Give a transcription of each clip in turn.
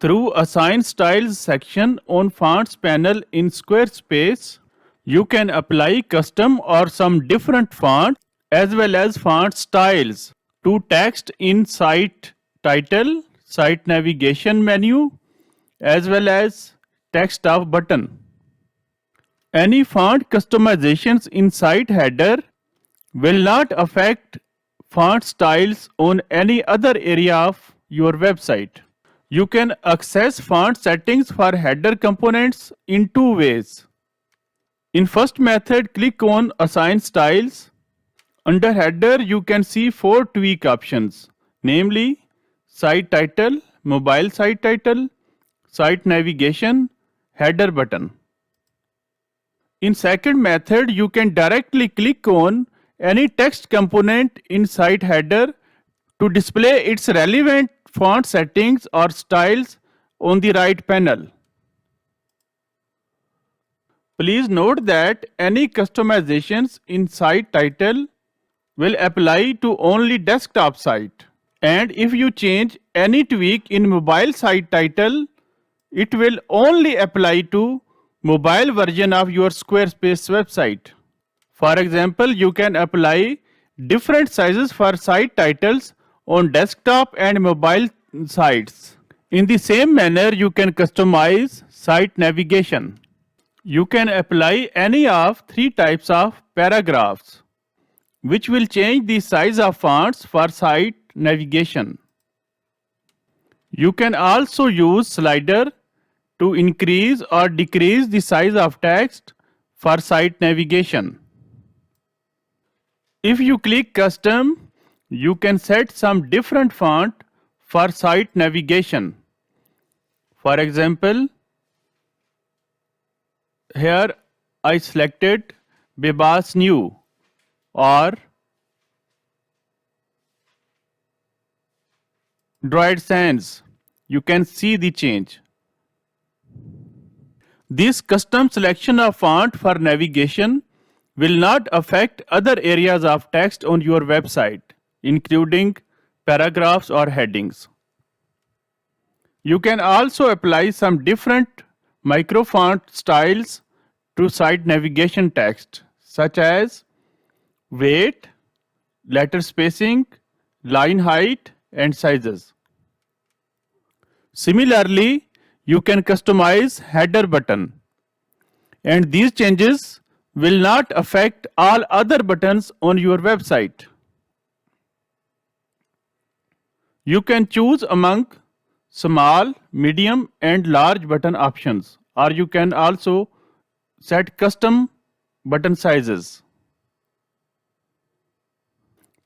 Through Assign Styles section on Fonts panel in Squarespace, you can apply custom or some different fonts as well as font styles to text in Site Title, Site Navigation menu, as well as text of button. Any font customizations in site header will not affect font styles on any other area of your website. You can access font settings for header components in two ways. In first method, click on Assign Styles. Under header, you can see 4 tweak options, namely Site Title, Mobile Site Title, Site Navigation, Header button. In second method, you can directly click on any text component in site header to display its relevant font settings or styles on the right panel. Please note that any customizations in site title will apply to only desktop site, and if you change any tweak in mobile site title, it will only apply to mobile version of your Squarespace website. For example, you can apply different sizes for site titles on desktop and mobile sites. In the same manner, you can customize site navigation. You can apply any of 3 types of paragraphs, which will change the size of fonts for site navigation. You can also use slider to increase or decrease the size of text for site navigation. If you click Custom, you can set some different font for site navigation. For example, here I selected Bebas New or Droid Sans. You can see the change. This custom selection of font for navigation will not affect other areas of text on your website, including paragraphs or headings. You can also apply some different micro font styles to site navigation text, such as weight, letter spacing, line height, and sizes. Similarly, you can customize header button, and these changes will not affect all other buttons on your website. You can choose among small, medium, and large button options, or you can also set custom button sizes.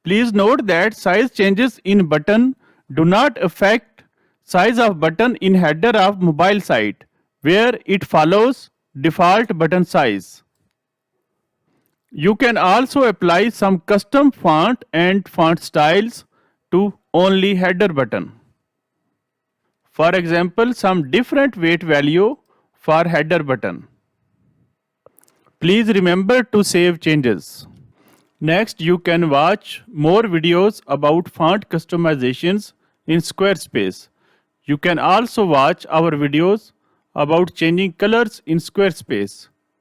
Please note that size changes in button do not affect size of button in header of mobile site, where it follows default button size. You can also apply some custom font and font styles to only header button. For example, some different weight value for header button. Please remember to save changes. Next, you can watch more videos about font customizations in Squarespace. You can also watch our videos about changing colors in Squarespace.